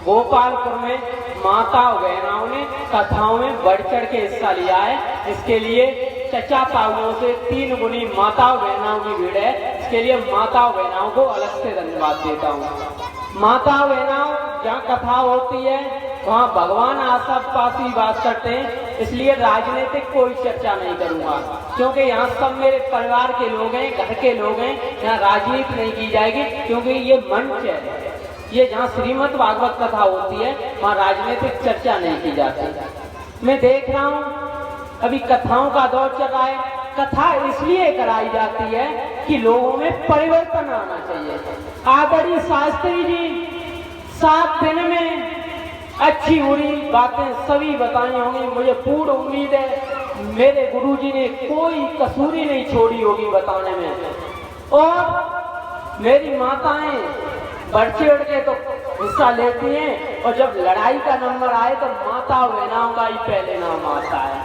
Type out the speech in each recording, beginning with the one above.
गोपालपुर में माता बहनाओं ने कथाओं में बढ़ चढ़ के हिस्सा लिया है। इसके लिए चचा ताऊओं से 3 गुनी माता बहनाओं की भीड़ है। इसके लिए माता बहनाओं को अलग से धन्यवाद देता हूँ। माता बहनाओं जहाँ कथा होती है वहाँ भगवान आस पास ही बात करते हैं, इसलिए राजनीतिक कोई चर्चा नहीं करूंगा, क्योंकि यहाँ सब मेरे परिवार के लोग हैं, घर के लोग हैं। यहाँ राजनीति नहीं की जाएगी, क्योंकि ये मंच है, ये जहाँ श्रीमद् भागवत कथा होती है वहाँ राजनीतिक चर्चा नहीं की जाती। मैं देख रहा हूँ अभी कथाओं का दौर चल रहा है। कथा इसलिए कराई जाती है कि लोगों में परिवर्तन आना चाहिए। आदरणीय शास्त्री जी 7 दिन में अच्छी बुरी बातें सभी बताई होंगी। मुझे पूर्ण उम्मीद है मेरे गुरुजी ने कोई कसूरी नहीं छोड़ी होगी बताने में। और मेरी माताएं बढ़ चढ़ के तो हिस्सा लेती हैं, और जब लड़ाई का नंबर आए तो माता बहनाओं का ही पहले नाम आता है।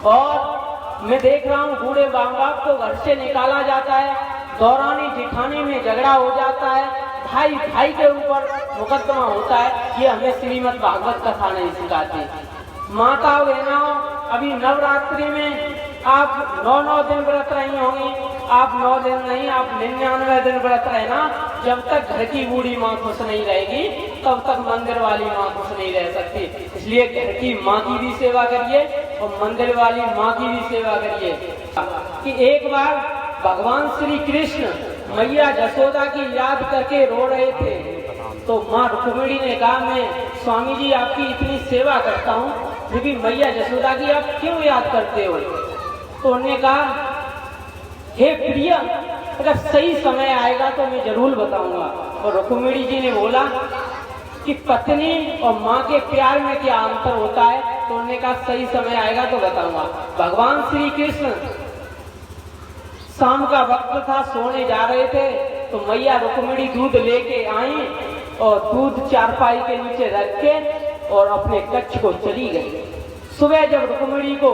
और मैं देख रहा हूँ बूढ़े माँ बाप को घर से निकाला जाता है, दौरानी जिठानी में झगड़ा हो जाता है, भाई भाई के ऊपर मुकदमा होता है। ये हमें श्रीमद् भागवत कथा नहीं सिखाती। माता बहनाओं अभी नवरात्रि में आप 9 दिन व्रत रही होंगी। आप 9 दिन नहीं, आप 99 दिन व्रत रहना। जब तक घर की बूढ़ी माँ खुश नहीं रहेगी तब तक मंदिर वाली माँ खुश नहीं रह सकती। इसलिए घर की माँ की भी सेवा करिए और मंदिर वाली माँ की भी सेवा करिए। कि एक बार भगवान श्री कृष्ण मैया जसोदा की याद करके रो रहे थे, तो माँ रुक्मिणी ने कहा मैं स्वामी जी आपकी इतनी सेवा करता हूँ, फिर भी मैया जसोदा की आप क्यों याद करते हो? तो उन्होंने कहा हे प्रिया, अगर सही समय आएगा तो मैं जरूर बताऊंगा। और रुक्मिणी जी ने बोला कि पत्नी और माँ के प्यार में क्या अंतर होता है? तो उन्होंने कहा सही समय आएगा तो बताऊंगा। भगवान श्री कृष्ण शाम का वक्त था, सोने जा रहे थे, तो मैया रुक्मिणी दूध लेके आई और दूध चारपाई के नीचे रख के और अपने कक्ष को चली गई। सुबह जब रुक्मिणी को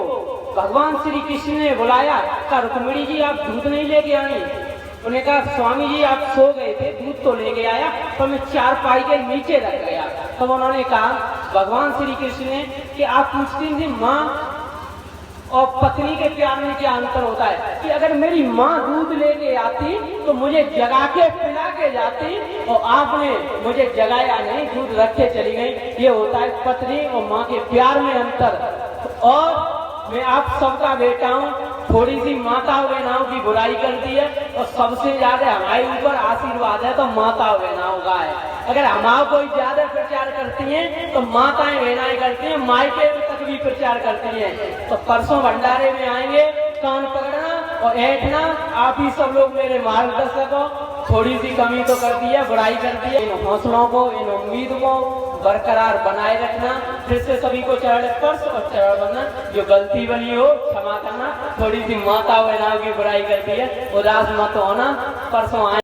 भगवान श्री कृष्ण ने बुलाया, कहा रुक्मिणी जी आप दूध नहीं लेके आई? उन्होंने कहा स्वामी जी आप सो गए थे, दूध तो लेके आया पर मैं चारपाई के नीचे रख गया। तब उन्होंने कहा भगवान श्री कृष्ण ने कि आप पूछती थी माँ और पत्नी के प्यार में क्या अंतर होता है? कि अगर मेरी माँ दूध लेके आती तो मुझे जगा के पिला के जाती, और आपने मुझे जगाया नहीं, दूध रख के चली गई। ये होता है पत्नी और माँ के प्यार में अंतर। और मैं आप सबका बेटा हूँ, थोड़ी सी माता बहनाओं की बुराई करती है और सबसे ज्यादा हमारे ऊपर आशीर्वाद है तो माता बहनाओं का है। अगर हमारा कोई ज्यादा प्रचार करती हैं तो माताएं बहनाएं करती हैं, मायके तक भी प्रचार करती हैं। तो परसों भंडारे में आएंगे, कान पकड़ना और ऐठना। आप ही सब लोग मेरे मार्गदर्शक हो। थोड़ी सी कमी तो करती है, बुराई करती है। इन हौसलों को, इन उम्मीद को बरकरार बनाए रखना। फिर से सभी को चरण स्पर्श और चरण वंदन। जो गलती बनी हो क्षमा करना। थोड़ी सी माता बहनाओं की बुराई करती है, उदास मत होना। परसों